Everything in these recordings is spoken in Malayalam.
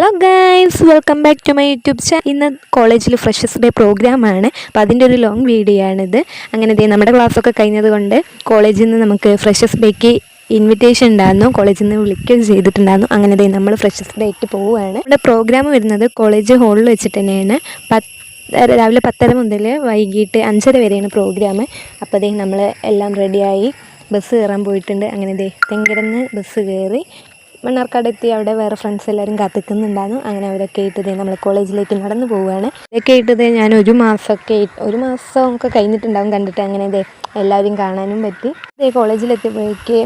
Hello guys, welcome back to my YouTube channel. ഇന്ന് കോളേജിൽ ഫ്രഷേഴ്സ് ഡേ പ്രോഗ്രാമാണ്. അപ്പോൾ അതിൻ്റെ ഒരു ലോങ് വീഡിയോ ആണിത്. അങ്ങനെ നമ്മുടെ ക്ലാസ്സൊക്കെ കഴിഞ്ഞത് കൊണ്ട് കോളേജിൽ നിന്ന് നമുക്ക് ഫ്രഷേഴ്സ് ഡേക്ക് ഇൻവിറ്റേഷൻ ഉണ്ടായിരുന്നു. കോളേജിൽ നിന്ന് വിളിക്കുകയും ചെയ്തിട്ടുണ്ടായിരുന്നു. അങ്ങനെ നമ്മൾ ഫ്രഷേഴ്സ് ഡേക്ക് പോവുകയാണ്. നമ്മുടെ പ്രോഗ്രാം വരുന്നത് കോളേജ് ഹാളിൽ വെച്ചിട്ട് തന്നെയാണ്. രാവിലെ 10:30 മുതൽ വൈകിട്ട് 5:30 വരെയാണ് പ്രോഗ്രാം. അപ്പോൾ നമ്മൾ എല്ലാം റെഡിയായി ബസ് കയറാൻ പോയിട്ടുണ്ട്. അങ്ങനെ തെങ്കരന്ന് ബസ് കയറി മണ്ണാർക്കാട് എത്തി. അവിടെ വേറെ ഫ്രണ്ട്സ് എല്ലാവരും കാത്തിക്കുന്നുണ്ടായിരുന്നു. അങ്ങനെ അവരൊക്കെ ഇട്ടത് നമ്മൾ കോളേജിലേക്ക് നടന്നു പോവുകയാണ്. ഇതൊക്കെ ഇട്ടത് ഞാൻ ഒരു മാസമൊക്കെ കഴിഞ്ഞിട്ടുണ്ടാകും കണ്ടിട്ട്. അങ്ങനെ എല്ലാവരും കാണാനും പറ്റി. കോളേജിലെത്തിയപ്പോഴേക്ക്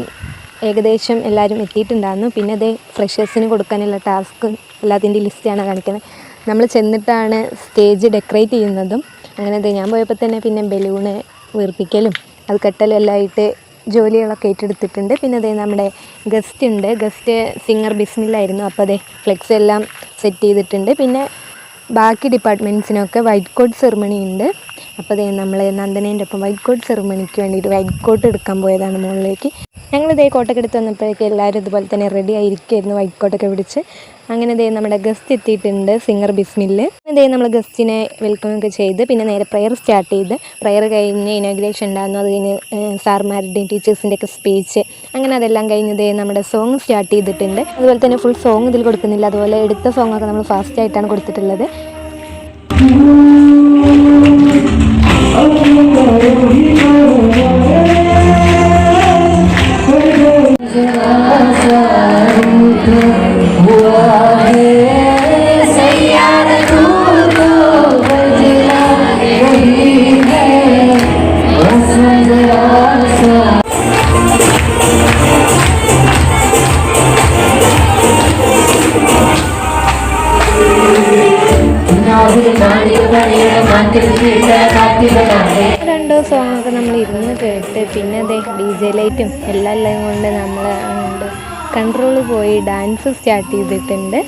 ഏകദേശം എല്ലാവരും എത്തിയിട്ടുണ്ടായിരുന്നു. പിന്നെ ഫ്രഷേഴ്സിന് കൊടുക്കാനുള്ള ടാസ്ക് എല്ലാത്തിൻ്റെ ലിസ്റ്റാണ് കാണിക്കുന്നത്. നമ്മൾ ചെന്നിട്ടാണ് സ്റ്റേജ് ഡെക്കറേറ്റ് ചെയ്യുന്നതും. അങ്ങനെ ഞാൻ പോയപ്പോൾ തന്നെ പിന്നെ ബലൂണ് വീർപ്പിക്കലും അത് കെട്ടലും എല്ലാം ആയിട്ട് ജോലികളൊക്കെ ഏറ്റെടുത്തിട്ടുണ്ട്. പിന്നെ നമ്മുടെ ഗസ്റ്റ് സിംഗർ ബിസ്മില്ലായിരുന്നു. അപ്പോൾ ഫ്ലെക്സ് എല്ലാം സെറ്റ് ചെയ്തിട്ടുണ്ട്. പിന്നെ ബാക്കി ഡിപ്പാർട്ട്മെൻറ്റ്സിനൊക്കെ വൈറ്റ് കോട്ട് സെറിമണി ഉണ്ട്. അപ്പോൾ നമ്മൾ നന്ദനേൻ്റെ ഒപ്പം വൈറ്റ് കോട്ട് സെറിമണിക്ക് വേണ്ടിയിട്ട് വൈറ്റ് കോട്ട് എടുക്കാൻ പോയതാണ് മുകളിലേക്ക്. ഞങ്ങൾ കോട്ടൊക്കെ എടുത്ത് വന്നപ്പോഴേക്ക് എല്ലാവരും ഇതുപോലെ തന്നെ റെഡി ആയിരിക്കുമായിരുന്നു, വൈറ്റ് കോട്ടൊക്കെ പിടിച്ച്. അങ്ങനെ നമ്മുടെ ഗസ്റ്റ് എത്തിയിട്ടുണ്ട്, സിംഗർ ബിസ്മില്ല്. നമ്മൾ ഗസ്റ്റിനെ വെൽക്കം ഒക്കെ ചെയ്ത് പിന്നെ നേരെ പ്രെയർ സ്റ്റാർട്ട് ചെയ്ത്, പ്രെയർ കഴിഞ്ഞ് ഇനോഗ്രേഷൻ ഉണ്ടായിരുന്നു. അത് കഴിഞ്ഞ് സാർമാരുടെയും ടീച്ചേഴ്സിൻ്റെയൊക്കെ സ്പീച്ച്. അങ്ങനെ അതെല്ലാം കഴിഞ്ഞ് നമ്മുടെ സോങ് സ്റ്റാർട്ട് ചെയ്തിട്ടുണ്ട്. അതുപോലെ തന്നെ ഫുൾ സോങ് ഇതിൽ കൊടുക്കുന്നില്ല, അതുപോലെ എടുത്ത സോങ്ങൊക്കെ നമ്മൾ ഫാസ്റ്റായിട്ടാണ് കൊടുത്തിട്ടുള്ളത്. രണ്ടോ സോങ്ങൊക്കെ നമ്മൾ ഇരുന്ന് കേട്ട് പിന്നെ DJ ലൈറ്റും എല്ലാം കൊണ്ട് നമ്മൾ അങ്ങോട്ട് കൺട്രോൾ പോയി ഡാൻസ് സ്റ്റാർട്ട് ചെയ്തിട്ടുണ്ട്.